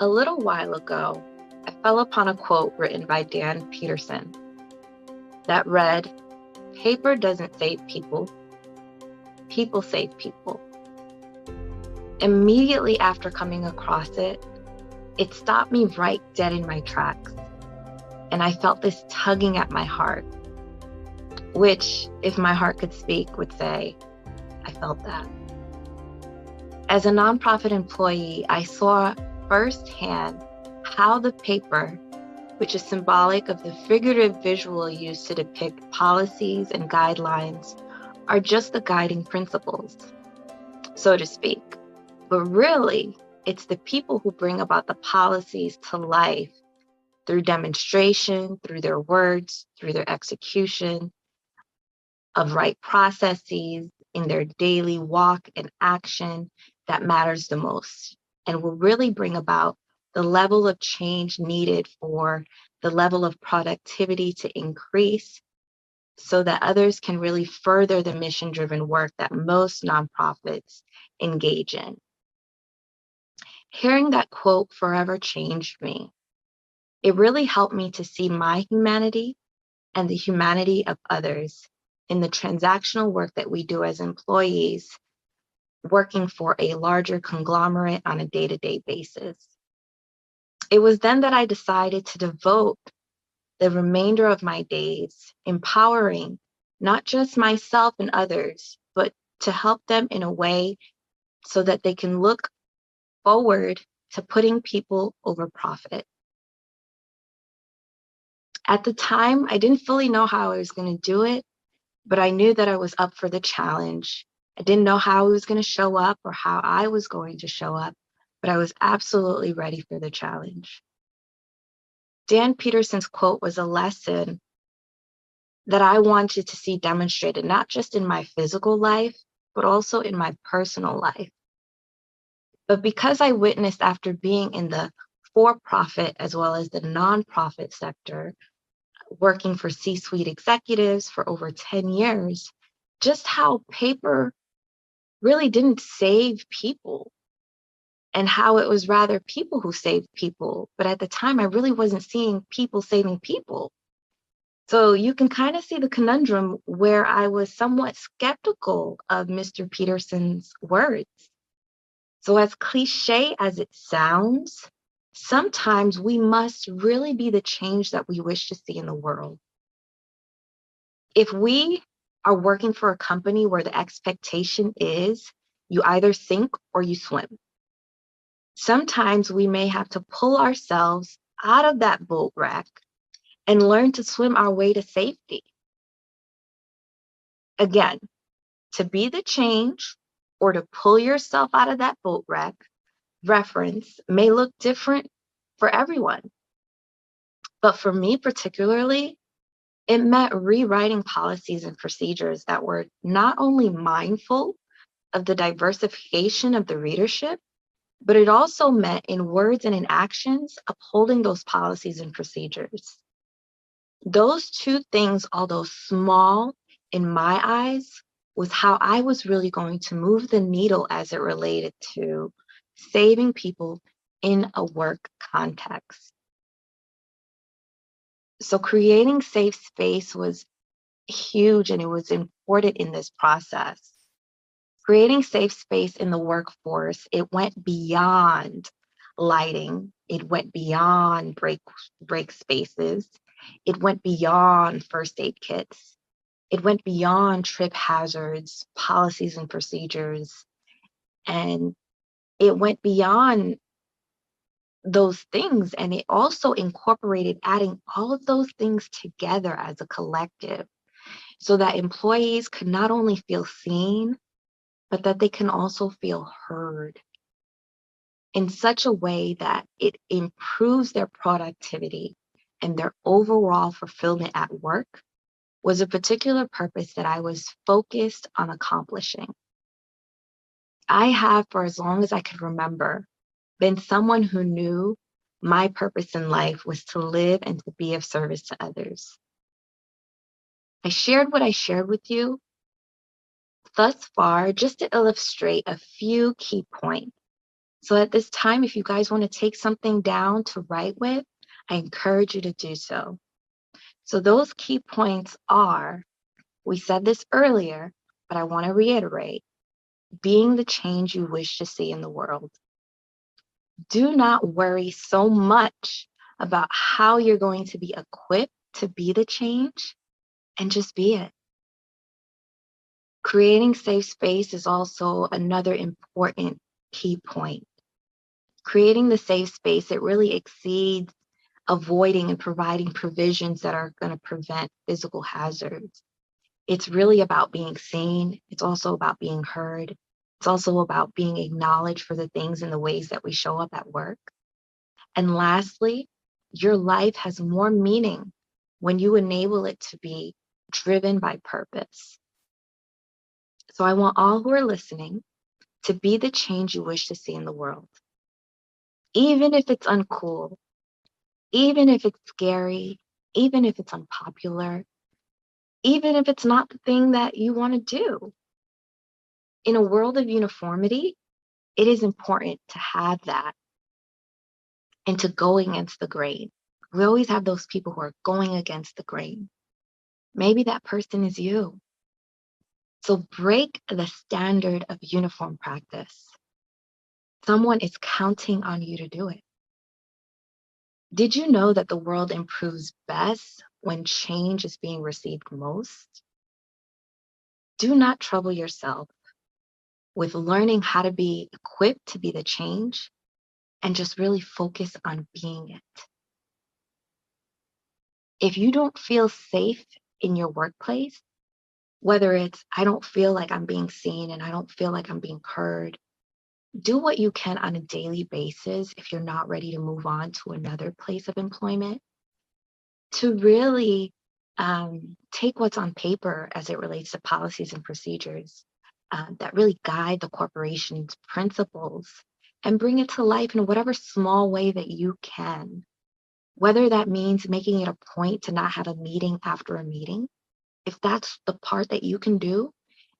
A little while ago, I fell upon a quote written by Dan Peterson that read, "Paper doesn't save people, people save people." Immediately after coming across it, it stopped me right dead in my tracks, and I felt this tugging at my heart, which, if my heart could speak, would say, I felt that. As a nonprofit employee, I saw firsthand how the paper, which is symbolic of the figurative visual used to depict policies and guidelines, are just the guiding principles, so to speak. But really, it's the people who bring about the policies to life through demonstration, through their words, through their execution of right processes in their daily walk and action that matters the most and will really bring about the level of change needed for the level of productivity to increase so that others can really further the mission-driven work that most nonprofits engage in. Hearing that quote forever changed me. It really helped me to see my humanity and the humanity of others in the transactional work that we do as employees working for a larger conglomerate on a day-to-day basis. It was then that I decided to devote the remainder of my days empowering not just myself and others, but to help them in a way so that they can look forward to putting people over profit. At the time, I didn't fully know how I was going to do it, but I knew that I was up for the challenge. I didn't know how I was going to show up or how I was going to show up, but I was absolutely ready for the challenge. Dan Peterson's quote was a lesson that I wanted to see demonstrated, not just in my physical life, but also in my personal life. But because I witnessed after being in the for-profit as well as the nonprofit sector, working for C-suite executives for over 10 years, just how paper really didn't save people and how it was rather people who saved people. But at the time, I really wasn't seeing people saving people. So you can kind of see the conundrum where I was somewhat skeptical of Mr. Peterson's words. So as cliche as it sounds, sometimes we must really be the change that we wish to see in the world. If we are working for a company where the expectation is you either sink or you swim, sometimes we may have to pull ourselves out of that boat wreck and learn to swim our way to safety. Again, to be the change or to pull yourself out of that boat wreck reference may look different for everyone. But for me particularly, it meant rewriting policies and procedures that were not only mindful of the diversification of the readership, but it also meant in words and in actions, upholding those policies and procedures. Those two things, although small in my eyes, was how I was really going to move the needle as it related to saving people in a work context. So creating safe space was huge and it was important in this process. Creating safe space in the workforce, it went beyond lighting, it went beyond break spaces, it went beyond first aid kits, it went beyond trip hazards, policies and procedures, and it went beyond those things. And it also incorporated adding all of those things together as a collective so that employees could not only feel seen, but that they can also feel heard in such a way that it improves their productivity and their overall fulfillment at work was a particular purpose that I was focused on accomplishing. I have, for as long as I could remember, been someone who knew my purpose in life was to live and to be of service to others. I shared what I shared with you thus far just to illustrate a few key points. So at this time, if you guys want to take something down to write with, I encourage you to do so. So those key points are, we said this earlier, but I want to reiterate, being the change you wish to see in the world. Do not worry so much about how you're going to be equipped to be the change, and just be it. Creating safe space is also another important key point. Creating the safe space, it really exceeds avoiding and providing provisions that are going to prevent physical hazards. It's really about being seen. It's also about being heard. It's also about being acknowledged for the things and the ways that we show up at work. And lastly, your life has more meaning when you enable it to be driven by purpose. So I want all who are listening to be the change you wish to see in the world. Even if it's uncool, even if it's scary, even if it's unpopular, even if it's not the thing that you want to do. In a world of uniformity, it is important to have that and to go against the grain. We always have those people who are going against the grain. Maybe that person is you. So break the standard of uniform practice. Someone is counting on you to do it. Did you know that the world improves best when change is being received most? Do not trouble yourself with learning how to be equipped to be the change, and just really focus on being it. If you don't feel safe in your workplace, whether it's, I don't feel like I'm being seen and I don't feel like I'm being heard, do what you can on a daily basis if you're not ready to move on to another place of employment, to really take what's on paper as it relates to policies and procedures that really guide the corporation's principles and bring it to life in whatever small way that you can. Whether that means making it a point to not have a meeting after a meeting, if that's the part that you can do,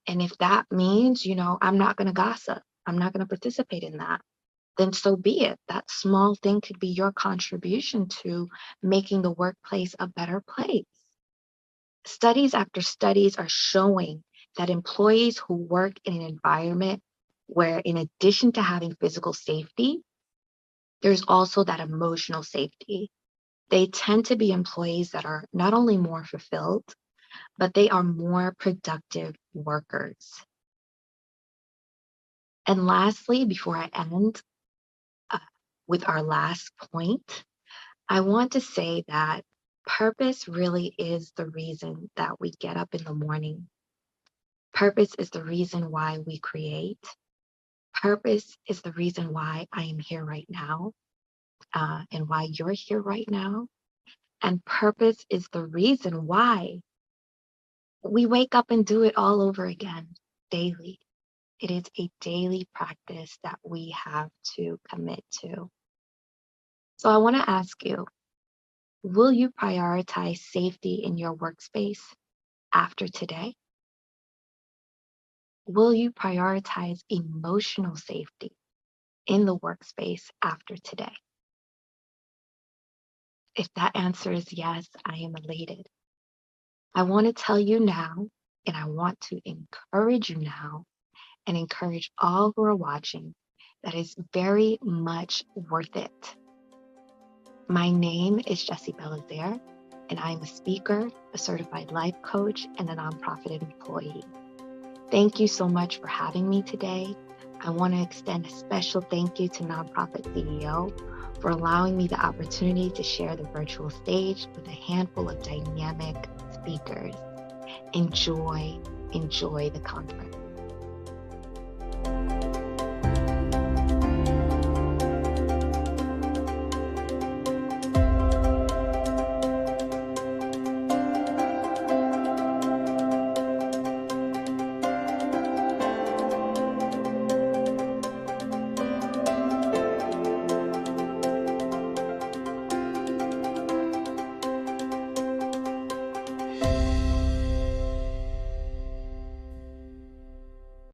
and if that means, I'm not going to gossip, I'm not going to participate in that, then so be it. That small thing could be your contribution to making the workplace a better place. Studies after studies are showing that employees who work in an environment where, in addition to having physical safety, there's also that emotional safety. They tend to be employees that are not only more fulfilled, but they are more productive workers. And lastly, before I end with our last point, I want to say that purpose really is the reason that we get up in the morning. Purpose is the reason why we create. Purpose is the reason why I am here right now, and why you're here right now. And purpose is the reason why we wake up and do it all over again daily. It is a daily practice that we have to commit to. So I want to ask you, will you prioritize safety in your workspace after today? Will you prioritize emotional safety in the workspace after today? If that answer is yes, I am elated. I want to tell you now, and I want to encourage you now, and encourage all who are watching, that is very much worth it. My name is Jessie Belazaire, and I'm a speaker, a certified life coach, and a nonprofit employee. Thank you so much for having me today. I want to extend a special thank you to Nonprofit CEO for allowing me the opportunity to share the virtual stage with a handful of dynamic speakers. Enjoy the conference.